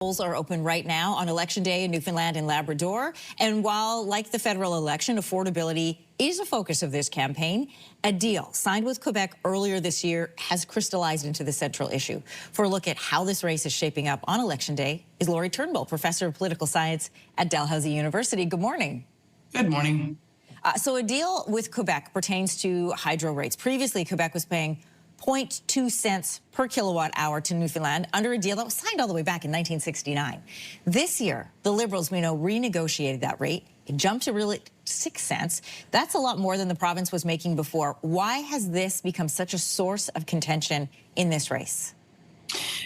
Polls are open right now on Election Day in Newfoundland and Labrador. And while, like the federal election, affordability is a focus of this campaign, a deal signed with Quebec earlier this year has crystallized into the central issue. For a look at how this race is shaping up on Election Day is Turnbull, professor of political science at Dalhousie University. Good morning. Good morning. So a deal with Quebec pertains to hydro rates. Previously, Quebec was paying 0.2 cents per kilowatt hour to Newfoundland under a deal that was signed all the way back in 1969. This year, the Liberals, we know, renegotiated that rate. It jumped to really 6 cents. That's a lot more than the province was making before. Why has this become such a source of contention in this race?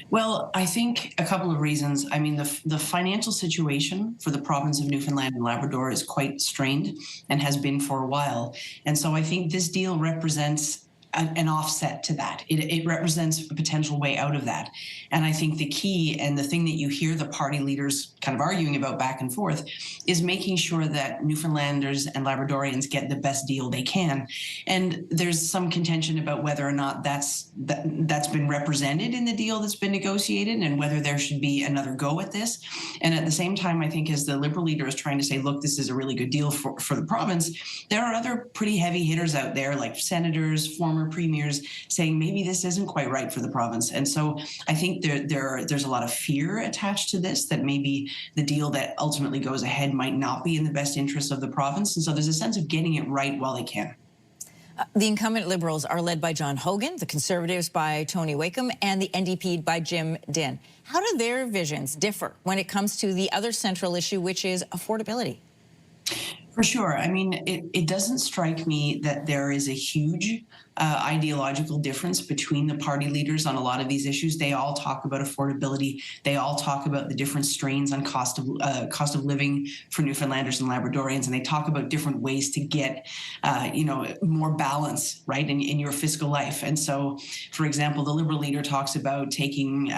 Well, I think a couple of reasons. I mean, the financial situation for the province of Newfoundland and Labrador is quite strained and has been for a while. And so I think this deal represents an offset to that. It represents a potential way out of that. And I think the key and the thing that you hear the party leaders kind of arguing about back and forth is making sure that Newfoundlanders and Labradorians get the best deal they can. And there's some contention about whether or not that's been represented in the deal that's been negotiated and whether there should be another go at this. And at the same time, I think as the Liberal leader is trying to say, look, this is a really good deal for the province, there are other pretty heavy hitters out there like senators, former premiers saying maybe this isn't quite right for the province. And so I think there's a lot of fear attached to this, that maybe the deal that ultimately goes ahead might not be in the best interest of the province. And so there's a sense of getting it right while they can. The incumbent Liberals are led by John Hogan, the Conservatives by Tony Wakeham, and the NDP by Jim Dinn. How do their visions differ when it comes to the other central issue, which is affordability? For sure. I mean, it doesn't strike me that there is a huge ideological difference between the party leaders on a lot of these issues. They all talk about affordability. They all talk about the different strains on cost of living for Newfoundlanders and Labradorians, and they talk about different ways to get, more balance, right, in your fiscal life. And so, for example, the Liberal leader talks about taking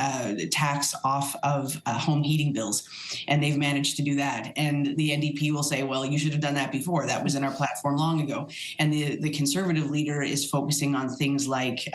tax off of home heating bills, and they've managed to do that. And the NDP will say, well, you should have done that before. That was in our platform long ago. And the Conservative leader is focusing on things like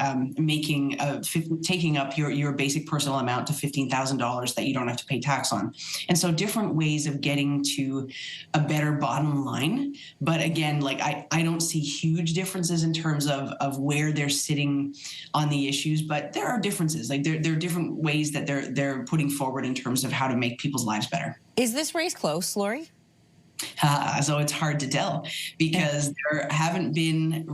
taking up your basic personal amount to $15,000 that you don't have to pay tax on. And so different ways of getting to a better bottom line. But again, like I don't see huge differences in terms of where they're sitting on the issues, but there are differences. Like there are different ways that they're putting forward in terms of how to make people's lives better. Is this race close, Lori? So it's hard to tell because there hasn't been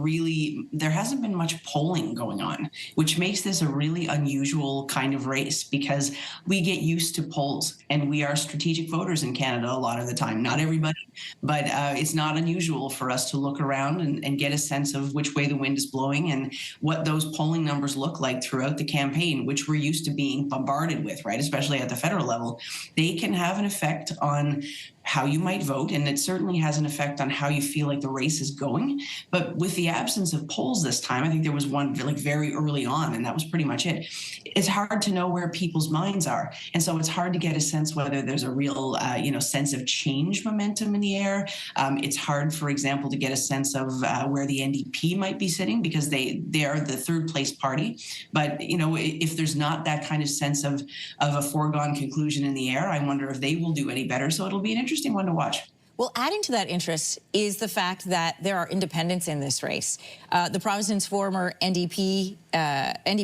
much polling going on, which makes this a really unusual kind of race because we get used to polls and we are strategic voters in Canada a lot of the time. Not everybody, but it's not unusual for us to look around and get a sense of which way the wind is blowing and what those polling numbers look like throughout the campaign, which we're used to being bombarded with, right? Especially at the federal level. They can have an effect on how you might vote, and it certainly has an effect on how you feel like the race is going. But with the absence of polls this time, I think there was one like very early on, and that was pretty much it. It's hard to know where people's minds are, and so it's hard to get a sense whether there's a real, sense of change momentum in the air. It's hard, for example, to get a sense of where the NDP might be sitting because they are the third place party. But if there's not that kind of sense of a foregone conclusion in the air, I wonder if they will do any better. So it'll be an interesting one to watch. Well, adding to that interest is the fact that there are independents in this race. The province's former NDP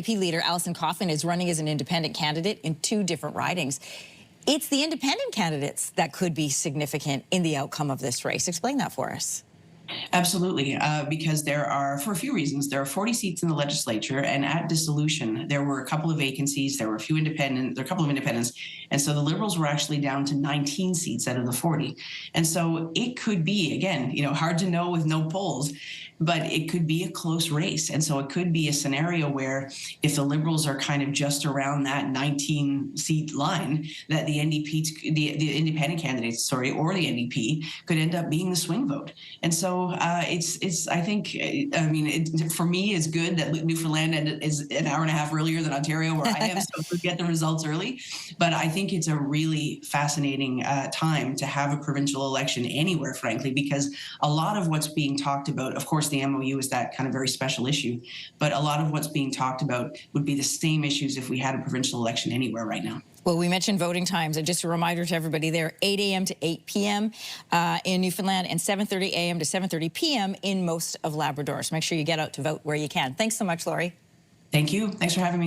leader, Alison Coffin, is running as an independent candidate in 2 different ridings. It's the independent candidates that could be significant in the outcome of this race. Explain that for us. Absolutely, because there are, for a few reasons, there are 40 seats in the legislature, and at dissolution, there were a couple of vacancies, there were a couple of independents, and so the Liberals were actually down to 19 seats out of the 40. And so it could be, again, hard to know with no polls, but it could be a close race. And so it could be a scenario where if the Liberals are kind of just around that 19-seat line, that the independent candidates, or the NDP, could end up being the swing vote. And so for me, it's good that Newfoundland is an hour and a half earlier than Ontario, where I am, so we get the results early. But I think it's a really fascinating time to have a provincial election anywhere, frankly, because a lot of what's being talked about, of course, the MOU is that kind of very special issue, but a lot of what's being talked about would be the same issues if we had a provincial election anywhere right now. Well, we mentioned voting times, and just a reminder to everybody, they're 8 a.m. to 8 p.m. In Newfoundland and 7:30 a.m. to 7:30 p.m. in most of Labrador. So make sure you get out to vote where you can. Thanks so much, Lori. Thank you. Thanks for having me.